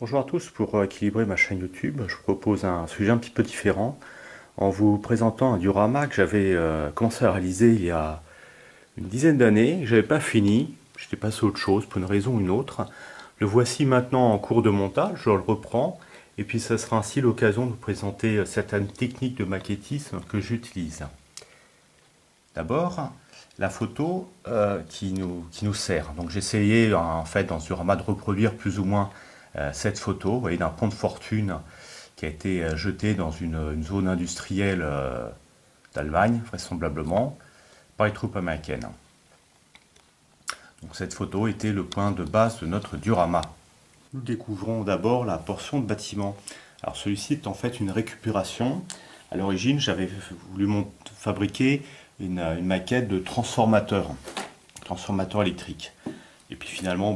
Bonjour à tous, pour équilibrer ma chaîne YouTube, je vous propose un sujet un petit peu différent en vous présentant un diorama que j'avais commencé à réaliser il y a une dizaine d'années, que j'avais pas fini, j'étais passé à autre chose pour une raison ou une autre. Le voici maintenant en cours de montage, je le reprends et puis ça sera ainsi l'occasion de vous présenter certaines techniques de maquettisme que j'utilise. D'abord, la photo qui nous sert. Donc j'ai essayé en fait dans ce diorama de reproduire plus ou moins cette photo, vous voyez, d'un pont de fortune qui a été jeté dans une zone industrielle d'Allemagne, vraisemblablement, par les troupes américaines. Donc cette photo était le point de base de notre diorama. Nous découvrons d'abord la portion de bâtiment. Alors celui-ci est en fait une récupération. À l'origine, j'avais voulu fabriquer une maquette de transformateur électrique. Et puis finalement,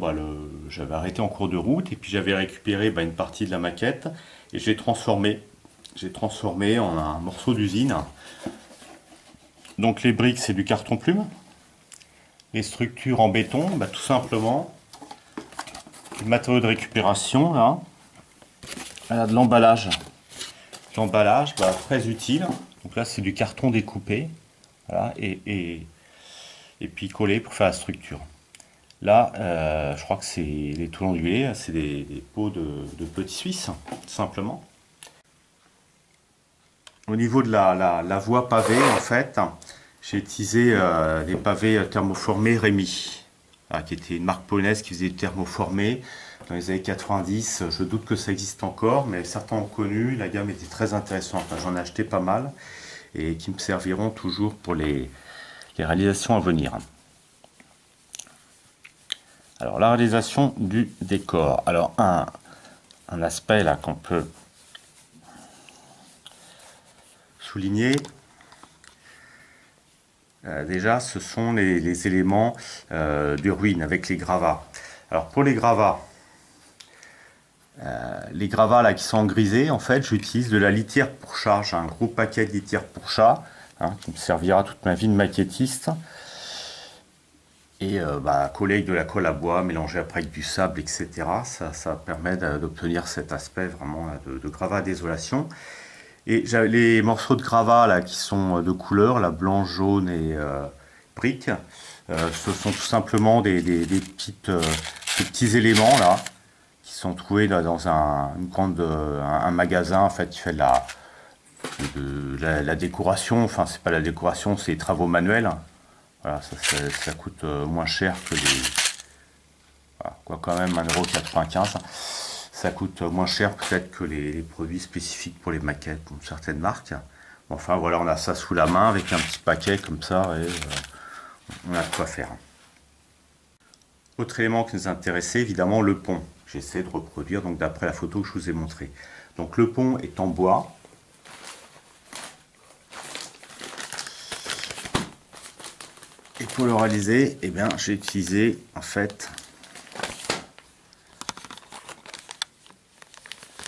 j'avais arrêté en cours de route et puis j'avais récupéré une partie de la maquette et je l'ai transformé. J'ai transformé en un morceau d'usine. Donc les briques, c'est du carton plume. Les structures en béton, tout simplement, du matériau de récupération, là. Voilà, de l'emballage. L'emballage, très utile. Donc là, c'est du carton découpé. Voilà, et puis collé pour faire la structure. Là, je crois que c'est les tôles ondulées, c'est des pots de petits Suisses, tout simplement. Au niveau de la voie pavée, en fait, j'ai utilisé des pavés thermoformés Rémy, qui était une marque polonaise qui faisait du thermoformé dans les années 90. Je doute que ça existe encore, mais certains ont connu. La gamme était très intéressante. J'en ai acheté pas mal et qui me serviront toujours pour les réalisations à venir. Alors, la réalisation du décor. Alors, un aspect là qu'on peut souligner, déjà, ce sont les éléments de ruine avec les gravats. Alors, pour les gravats là qui sont en grisé, en fait, j'utilise de la litière pour chat. J'ai un gros paquet de litière pour chat qui me servira toute ma vie de maquettiste. Et coller avec de la colle à bois, mélanger après avec du sable, etc. Ça permet d'obtenir cet aspect vraiment de gravat d'isolation. Et j'ai les morceaux de gravat là qui sont de couleur, la blanc, jaune et brique. Ce sont tout simplement des petits éléments là qui sont trouvés là, dans un magasin en fait qui fait de la décoration. Enfin, c'est pas la décoration, c'est les travaux manuels. Voilà, ça coûte moins cher que les... Voilà, quoi quand même 1,95 €. Ça coûte moins cher peut-être que les produits spécifiques pour les maquettes, pour certaines marques. Enfin voilà, on a ça sous la main avec un petit paquet comme ça et on a de quoi faire. Autre élément qui nous intéressait, évidemment le pont. J'essaie de reproduire donc d'après la photo que je vous ai montrée. Donc le pont est en bois. Et pour le réaliser, j'ai utilisé en fait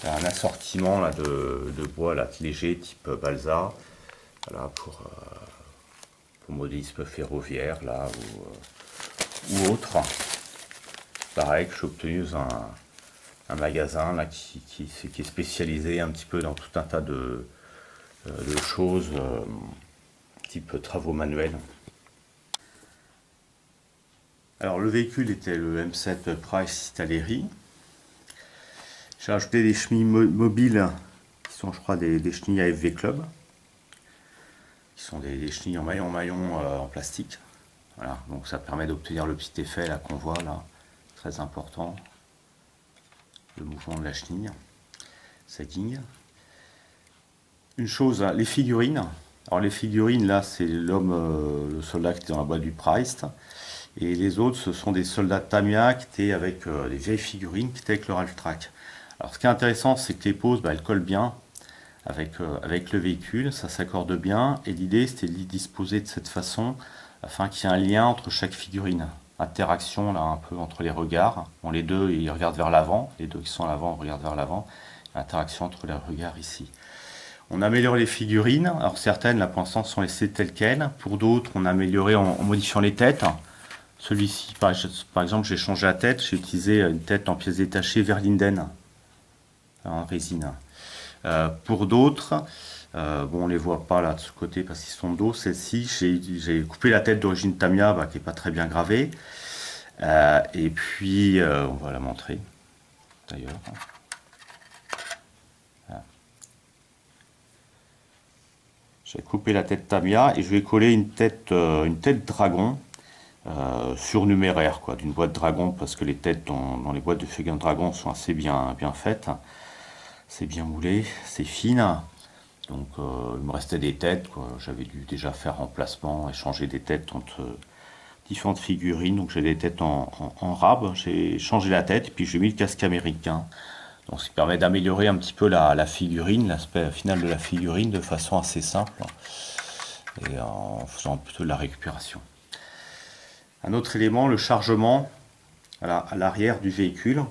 un assortiment là, de bois là, léger type balsa, voilà, pour modélisme ferroviaire là, ou autre. Pareil que j'ai obtenu dans un magasin là, qui est spécialisé un petit peu dans tout un tas de choses type travaux manuels. Alors le véhicule était le M7 Price Italeri. J'ai ajouté des chenilles mobiles qui sont je crois des chenilles AFV Club. Qui sont des chenilles en maillon en plastique. Voilà, donc ça permet d'obtenir le petit effet là qu'on voit là. Très important. Le mouvement de la chenille. Sagging. Une chose, les figurines. Alors les figurines là c'est l'homme, le soldat qui était dans la boîte du Price. Et les autres, ce sont des soldats de Tamiya qui étaient avec des vieilles figurines qui étaient avec le Ralph-Track. Alors ce qui est intéressant, c'est que les poses, elles collent bien avec le véhicule, ça s'accorde bien. Et l'idée, c'était de les disposer de cette façon, afin qu'il y ait un lien entre chaque figurine. Interaction là un peu entre les regards. Bon, les deux, ils regardent vers l'avant. Les deux qui sont à l'avant regardent vers l'avant. Interaction entre les regards ici. On améliore les figurines. Alors certaines, là pour l'instant, sont laissées telles quelles. Pour d'autres, on a amélioré en modifiant les têtes. Celui-ci, par exemple, j'ai changé la tête, j'ai utilisé une tête en pièces détachées Verlinden. en résine. Pour d'autres, bon, on les voit pas là de ce côté parce qu'ils sont dos. Celle-ci, j'ai coupé la tête d'origine Tamiya, qui est pas très bien gravée. Et puis, on va la montrer d'ailleurs. J'ai coupé la tête Tamiya et je vais coller une tête dragon surnuméraire, quoi, d'une boîte dragon, parce que les têtes dans les boîtes de figurines dragon sont assez bien faites. C'est bien moulé, c'est fine. Donc il me restait des têtes, quoi. J'avais dû déjà faire remplacement, échanger des têtes entre différentes figurines. Donc j'ai des têtes en rab, j'ai changé la tête et puis j'ai mis le casque américain. Donc ce qui permet d'améliorer un petit peu la figurine, l'aspect final de la figurine de façon assez simple et en faisant plutôt de la récupération. Un autre élément, le chargement à l'arrière du véhicule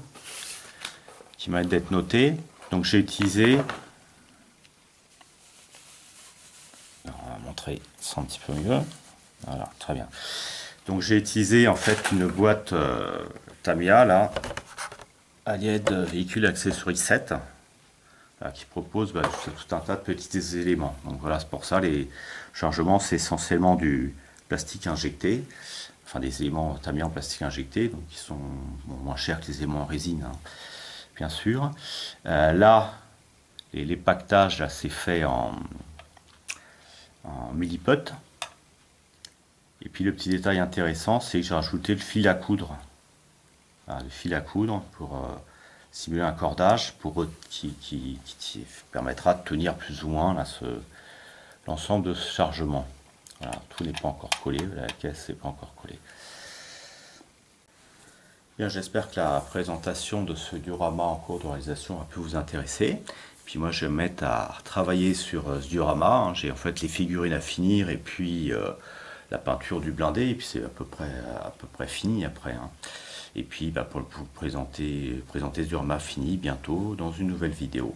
qui m'a d'être noté. Donc j'ai utilisé, on va montrer ça un petit peu mieux. Voilà, très bien. Donc j'ai utilisé en fait une boîte Tamiya là, Allied véhicule accessories 7, qui propose tout un tas de petits éléments. Donc voilà, c'est pour ça les chargements, c'est essentiellement du plastique injecté, enfin des éléments Tamiya en plastique injecté, donc qui sont moins chers que les éléments en résine, hein, bien sûr. Là, les pactages, là, c'est fait en milliput. Et puis le petit détail intéressant, c'est que j'ai rajouté le fil à coudre. Le fil à coudre pour simuler un cordage qui permettra de tenir plus ou moins l'ensemble de ce chargement. Voilà, tout n'est pas encore collé, la caisse n'est pas encore collée. Bien, j'espère que la présentation de ce diorama en cours de réalisation a pu vous intéresser. Puis moi je vais me mettre à travailler sur ce diorama. J'ai en fait les figurines à finir et puis la peinture du blindé, et puis c'est à peu près fini après, hein. Et puis pour vous présenter ce diorama fini bientôt dans une nouvelle vidéo.